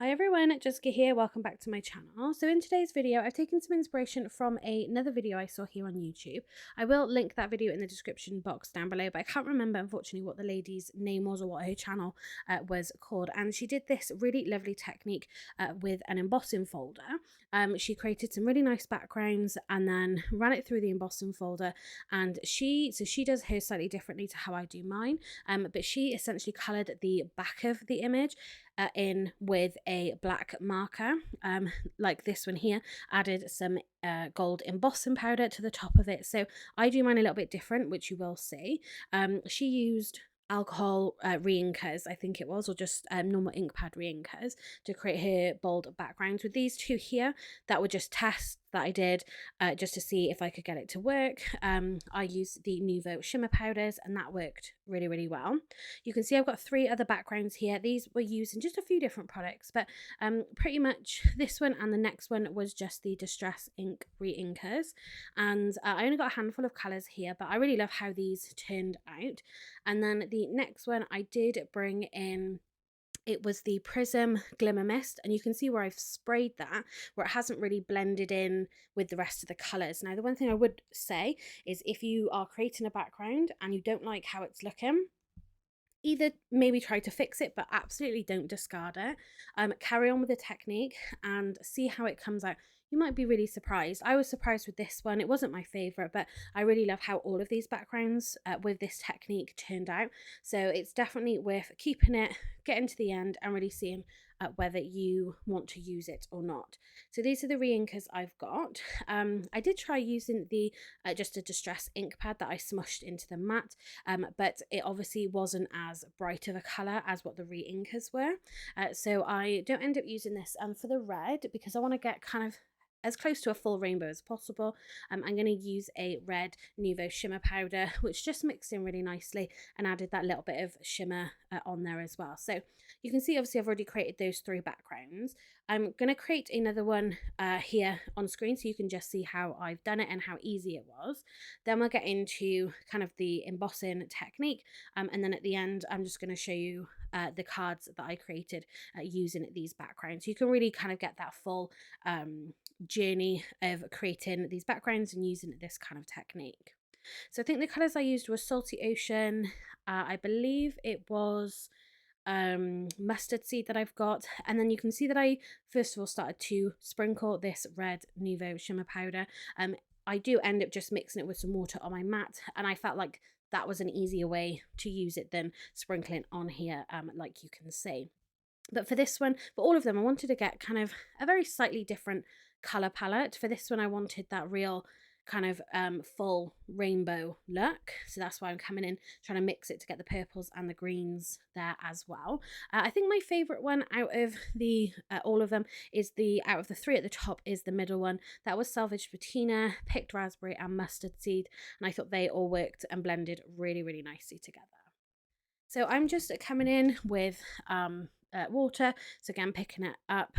Hi everyone, Jessica here, welcome back to my channel. So in today's video, I've taken some inspiration from another video I saw here on YouTube. I will link that video in the description box down below, but I can't remember unfortunately what the lady's name was or what her channel was called. And she did this really lovely technique with an embossing folder. She created some really nice backgrounds and then ran it through the embossing folder. And she does hers slightly differently to how I do mine, but she essentially coloured the back of the image in with a black marker, like this one here, added some gold embossing powder to the top of it. So I do mine a little bit different, which you will see. She used alcohol reinkers, I think it was, or just normal ink pad reinkers to create her bold backgrounds. With these two here, that were just tests that I did just to see if I could get it to work. I used the Nuvo shimmer powders and that worked really well. You can see I've got three other backgrounds here. These were used in just a few different products, but pretty much this one and the next one was just the Distress Ink reinkers. And I only got a handful of colours here, but I really love how these turned out. And then the next one I did bring in, it was the Prism Glimmer Mist, and you can see where I've sprayed that, where it hasn't really blended in with the rest of the colours. Now, the one thing I would say is if you are creating a background and you don't like how it's looking, either maybe try to fix it, but absolutely don't discard it. Carry on with the technique and see how it comes out. You might be really surprised. I was surprised with this one. It wasn't my favourite, but I really love how all of these backgrounds with this technique turned out. So it's definitely worth keeping it, getting to the end and really seeing whether you want to use it or not. So these are the reinkers I've got. I did try using the just a Distress ink pad that I smushed into the matte, but it obviously wasn't as bright of a colour as what the reinkers were. So I don't end up using this for the red, because I want to get kind of as close to a full rainbow as possible. I'm going to use a red Nuvo shimmer powder, which just mixed in really nicely and added that little bit of shimmer on there as well. So you can see obviously I've already created those three backgrounds. I'm going to create another one here on screen so you can just see how I've done it and how easy it was. Then we'll get into kind of the embossing technique, and then at the end I'm just going to show you the cards that I created using these backgrounds. You can really kind of get that full journey of creating these backgrounds and using this kind of technique. So I think the colours I used were Salty Ocean, I believe it was mustard seed that I've got, and then you can see that I first of all started to sprinkle this red Nuvo shimmer powder. I do end up just mixing it with some water on my mat, and I felt like that was an easier way to use it than sprinkling on here, like you can see. But for this one, for all of them, I wanted to get kind of a very slightly different colour palette. For this one, I wanted that real kind of full rainbow look, so that's why I'm coming in trying to mix it to get the purples and the greens there as well. I think my favorite one out of the all of them is out of the three at the top is the middle one. That was Salvaged Patina, Picked Raspberry and Mustard Seed, and I thought they all worked and blended really nicely together. So I'm just coming in with water, so again picking it up,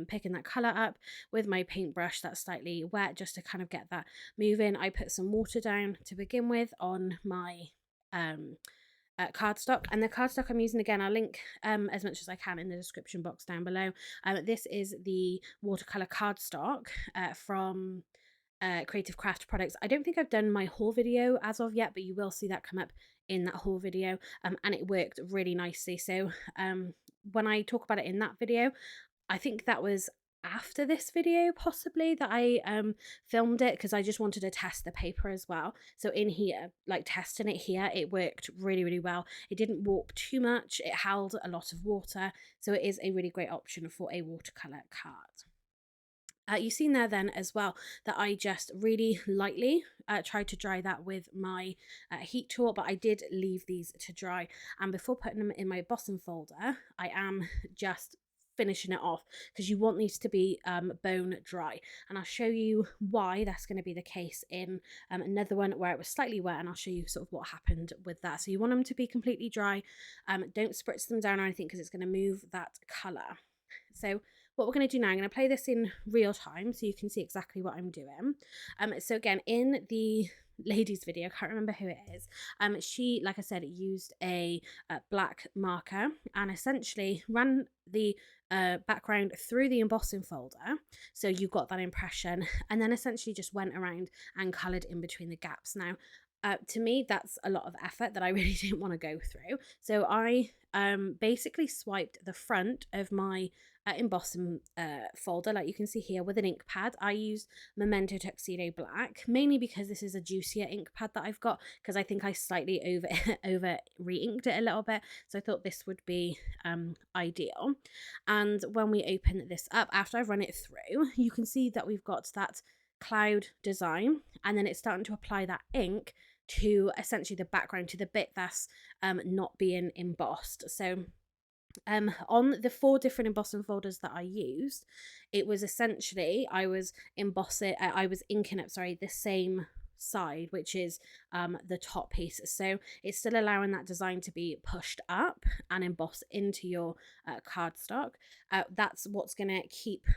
picking that colour up with my paintbrush that's slightly wet just to kind of get that moving. I put some water down to begin with on my cardstock, and the cardstock I'm using, again I'll link as much as I can in the description box down below. This is the watercolour cardstock from Creative Craft products. I don't think I've done my haul video as of yet, but you will see that come up in that haul video, and it worked really nicely. So when I talk about it in that video, I think that was after this video possibly that I filmed it, because I just wanted to test the paper as well. So in here, like testing it here, it worked really well. It didn't warp too much, it held a lot of water, so it is a really great option for a watercolor card. You've seen there then as well that I just really lightly tried to dry that with my heat tool, but I did leave these to dry, and before putting them in my embossing folder I am just finishing it off, because you want these to be bone dry, and I'll show you why that's going to be the case in another one where it was slightly wet, and I'll show you sort of what happened with that. So you want them to be completely dry, don't spritz them down or anything, because it's going to move that colour. So what we're going to do now, I'm going to play this in real time so you can see exactly what I'm doing. So again, in the lady's video, I can't remember who it is, she, like I said, used a black marker and essentially ran the background through the embossing folder, so you got that impression, and then essentially just went around and coloured in between the gaps. Now to me, that's a lot of effort that I really didn't want to go through, so I basically swiped the front of my embossing folder, like you can see here, with an ink pad. I used Memento Tuxedo Black, mainly because this is a juicier ink pad that I've got, because I think I slightly over re-inked it a little bit, so I thought this would be ideal. And when we open this up, after I've run it through, you can see that we've got that cloud design, and then it's starting to apply that ink to essentially the background, to the bit that's not being embossed. So on the 4 different embossing folders that I used, it was essentially I was inking up, the same side, which is the top piece, so it's still allowing that design to be pushed up and embossed into your cardstock. That's what's going to keep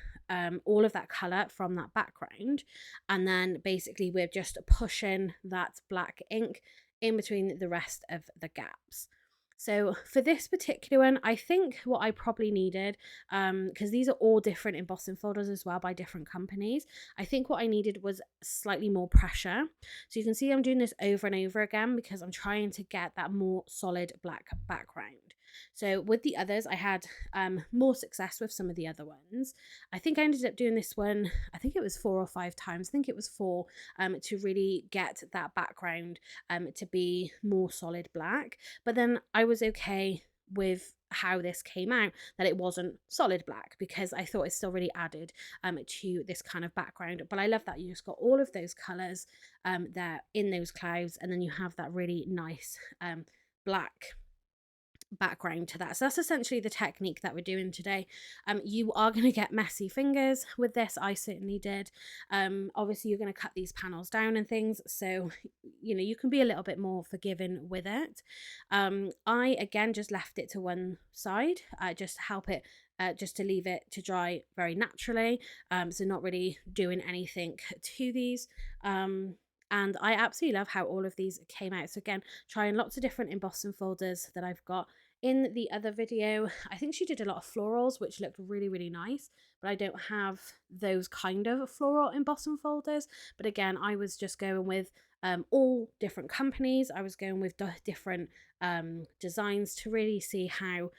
all of that colour from that background, and then basically we're just pushing that black ink in between the rest of the gaps. So for this particular one, I think what I probably needed, because these are all different embossing folders as well by different companies, I think what I needed was slightly more pressure. So you can see I'm doing this over and over again because I'm trying to get that more solid black background. So with the others, I had more success with some of the other ones. I think I ended up doing this one, I think it was 4 or 5 times. I think it was 4 to really get that background to be more solid black. But then I was okay with how this came out, that it wasn't solid black, because I thought it still really added to this kind of background. But I love that you just got all of those colours there in those clouds, and then you have that really nice black background to that. So that's essentially the technique that we're doing today. You are going to get messy fingers with this. I certainly did. Obviously you're going to cut these panels down and things, so you know, you can be a little bit more forgiving with it. I again just left it to one side, just to help it, just to leave it to dry very naturally, so not really doing anything to these. And I absolutely love how all of these came out. So again, trying lots of different embossing folders that I've got. In the other video, I think she did a lot of florals, which looked really, really nice, but I don't have those kind of floral embossing folders. But again, I was just going with all different companies. I was going with different designs to really see how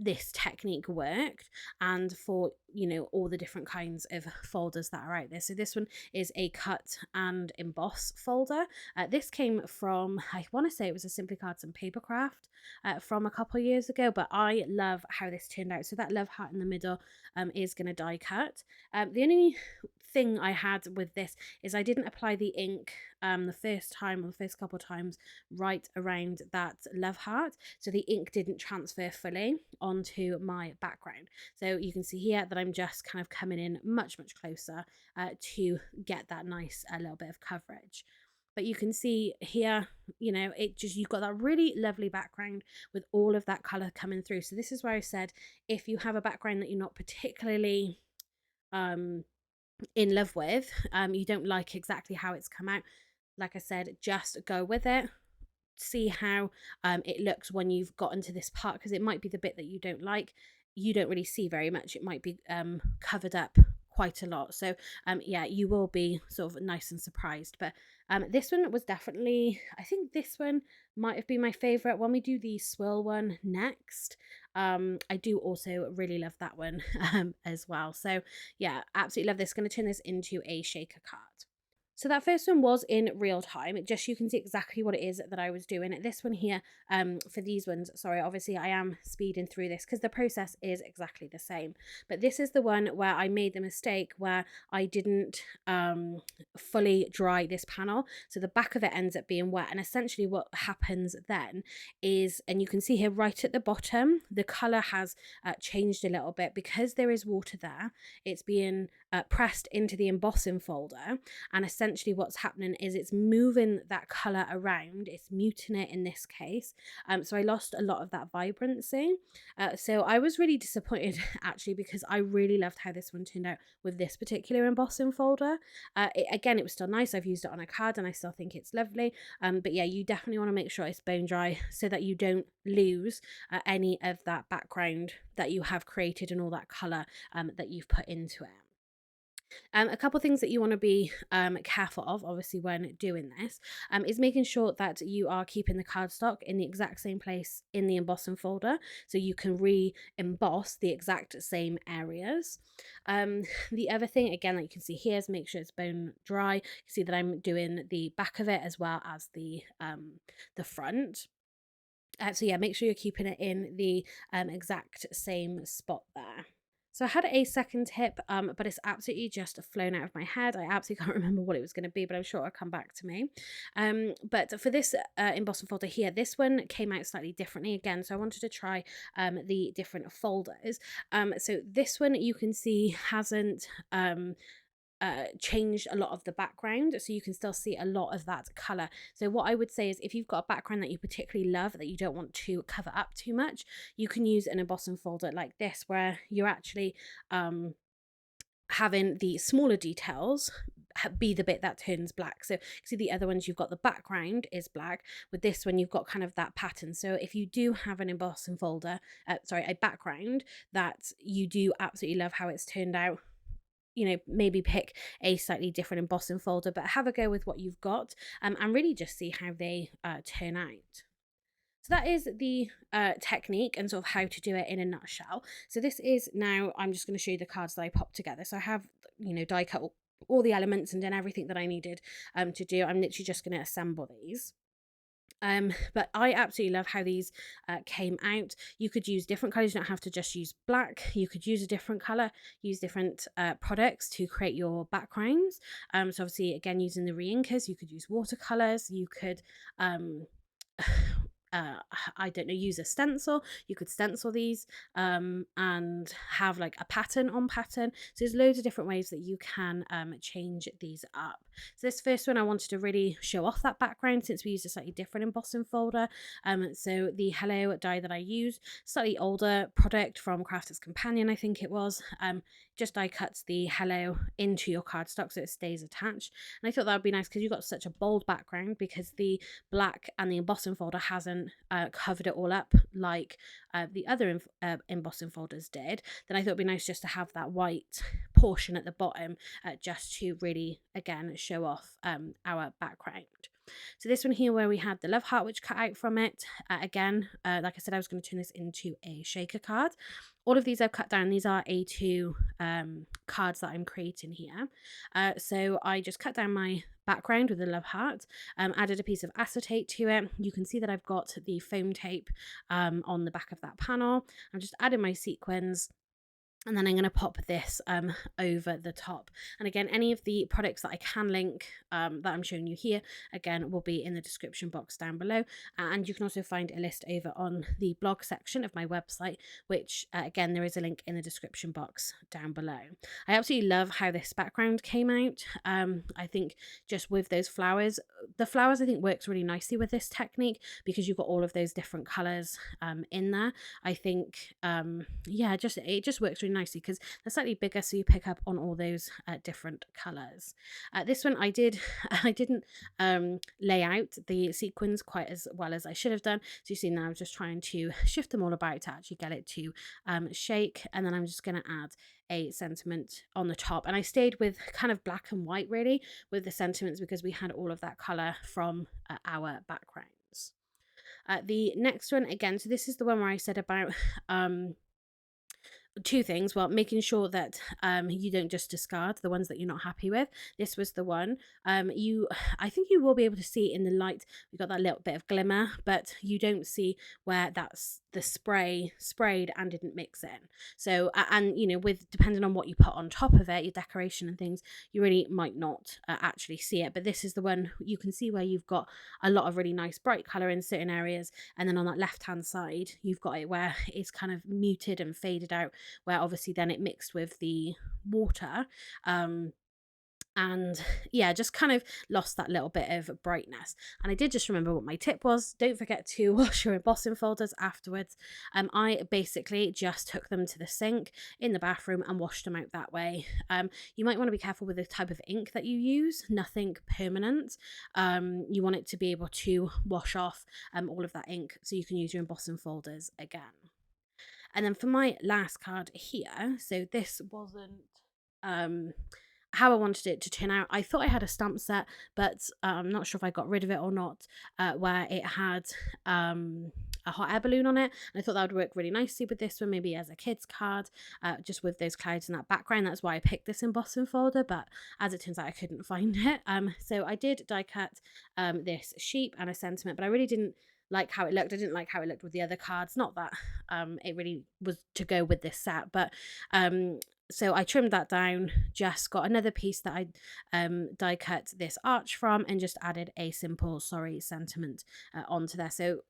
this technique worked, and for, you know, all the different kinds of folders that are out there. So this one is a cut and emboss folder. This came from, I want to say it was a Simply Cards and Papercraft from a couple of years ago, but I love how this turned out. So that love heart in the middle is going to die cut. The only thing I had with this is I didn't apply the ink the first time, or the first couple of times, right around that love heart, so the ink didn't transfer fully onto my background. So you can see here that I'm just kind of coming in much closer to get that nice little bit of coverage. But you can see here, you know, it just, you've got that really lovely background with all of that color coming through. So this is where I said, if you have a background that you're not particularly in love with, you don't like exactly how it's come out, like I said, just go with it, see how it looks when you've gotten to this part, because it might be the bit that you don't like, you don't really see very much, it might be covered up quite a lot. So yeah, you will be sort of nice and surprised. But this one was definitely, I think this one might have been my favorite. When we do the swirl one next, I do also really love that one as well. So yeah, absolutely love this. Going to turn this into a shaker card. So that first one was in real time. It just, you can see exactly what it is that I was doing. This one here, for these ones, sorry, obviously I am speeding through this because the process is exactly the same. But this is the one where I made the mistake where I didn't fully dry this panel. So the back of it ends up being wet. And essentially what happens then is, and you can see here right at the bottom, the colour has changed a little bit because there is water there. It's being pressed into the embossing folder, and essentially essentially what's happening is it's moving that colour around, it's muting it in this case. So I lost a lot of that vibrancy. So I was really disappointed actually, because I really loved how this one turned out with this particular embossing folder. Again, it was still nice. I've used it on a card and I still think it's lovely. But yeah, you definitely want to make sure it's bone dry so that you don't lose any of that background that you have created and all that colour that you've put into it. A couple of things that you want to be careful of, obviously, when doing this, is making sure that you are keeping the cardstock in the exact same place in the embossing folder, so you can re-emboss the exact same areas. The other thing, again, that you can see here, is make sure it's bone dry. You can see that I'm doing the back of it as well as the front. So yeah, make sure you're keeping it in the exact same spot there. So I had a second tip, but it's absolutely just flown out of my head. I absolutely can't remember what it was going to be, but I'm sure it'll come back to me. But for this embossing folder here, this one came out slightly differently again. So I wanted to try the different folders. So this one you can see hasn't changed a lot of the background, so you can still see a lot of that color. So what I would say is, if you've got a background that you particularly love that you don't want to cover up too much, you can use an embossing folder like this, where you're actually having the smaller details be the bit that turns black. So see, the other ones you've got the background is black. With this one you've got kind of that pattern. So if you do have an embossing folder, a background that you do absolutely love how it's turned out, you know, maybe pick a slightly different embossing folder, but have a go with what you've got, and really just see how they turn out. So that is the technique and sort of how to do it in a nutshell. So this is, now I'm just going to show you the cards that I popped together. So I have, you know, die cut all the elements and done everything that I needed to do. I'm literally just going to assemble these. But I absolutely love how these came out. You could use different colors. You don't have to just use black. You could use a different color, use different products to create your backgrounds. So obviously, again, using the Reinkers, you could use watercolors. You could I don't know, use a stencil. You could stencil these and have like a pattern on pattern. So there's loads of different ways that you can change these up. So this first one, I wanted to really show off that background since we used a slightly different embossing folder. So the Hello die that I used, slightly older product from Crafter's Companion, I think it was, just die cuts the Hello into your cardstock so it stays attached. And I thought that would be nice because you've got such a bold background, because the black and the embossing folder hasn't covered it all up like the other embossing folders did. Then I thought it'd be nice just to have that white portion at the bottom, just to really, again, show off our background. So this one here, where we had the love heart which cut out from it, again, like I said, I was going to turn this into a shaker card. All of these I've cut down. These are A2 cards that I'm creating here. So I just cut down my background with the love heart, added a piece of acetate to it. You can see that I've got the foam tape on the back of that panel. I'm just adding my sequins, and then I'm going to pop this over the top. And again, any of the products that I can link that I'm showing you here, again, will be in the description box down below. And you can also find a list over on the blog section of my website, which again, there is a link in the description box down below. I absolutely love how this background came out. I think just with those flowers, the flowers I think works really nicely with this technique, because you've got all of those different colours in there. I think, yeah, it just works really nicely because they're slightly bigger, so you pick up on all those different colors. This one I didn't lay out the sequins quite as well as I should have done, so you see now I'm just trying to shift them all about to actually get it to shake, and then I'm just going to add a sentiment on the top. And I stayed with kind of black and white really with the sentiments, because we had all of that color from our backgrounds. The next one, again, so this is the one where I said about two things. Well, making sure that you don't just discard the ones that you're not happy with. This was the one. I think you will be able to see in the light, we've got that little bit of glimmer, but you don't see where that's the spray sprayed and didn't mix in. So and you know, with depending on what you put on top of it, your decoration and things, you really might not actually see it. But this is the one you can see where you've got a lot of really nice bright color in certain areas, and then on that left hand side you've got it where it's kind of muted and faded out, where obviously then it mixed with the water and yeah, just kind of lost that little bit of brightness. And I did just remember what my tip was: don't forget to wash your embossing folders afterwards. I basically just took them to the sink in the bathroom and washed them out that way. You might want to be careful with the type of ink that you use, nothing permanent. You want it to be able to wash off all of that ink so you can use your embossing folders again. And then for my last card here, so this wasn't um how I wanted it to turn out. I thought I had a stamp set, but I'm not sure if I got rid of it or not, where it had a hot air balloon on it. And I thought that would work really nicely with this one, maybe as a kid's card, just with those clouds in that background. That's why I picked this embossing folder, but as it turns out, I couldn't find it. So I did die cut this sheep and a sentiment, but I really didn't like how it looked. I didn't like how it looked with the other cards. Not that it really was to go with this set, but so I trimmed that down, just got another piece that I die cut this arch from, and just added a simple sorry sentiment onto there. So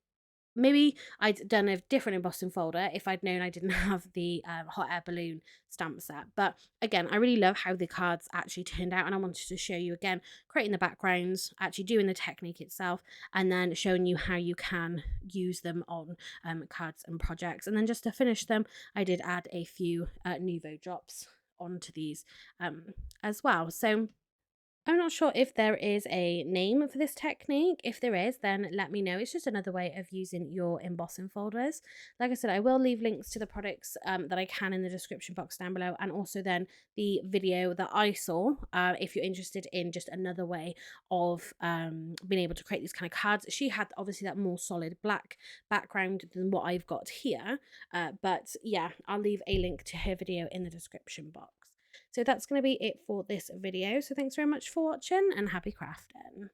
maybe I'd done a different embossing folder if I'd known I didn't have the hot air balloon stamp set. But again, I really love how the cards actually turned out, and I wanted to show you again, creating the backgrounds, actually doing the technique itself, and then showing you how you can use them on cards and projects. And then just to finish them, I did add a few Nuvo drops onto these as well. So I'm not sure if there is a name for this technique. If there is, then let me know. It's just another way of using your embossing folders. Like I said, I will leave links to the products that I can in the description box down below, and also then the video that I saw if you're interested in just another way of being able to create these kind of cards. She had obviously that more solid black background than what I've got here, but yeah, I'll leave a link to her video in the description box. So that's going to be it for this video. So thanks very much for watching, and happy crafting.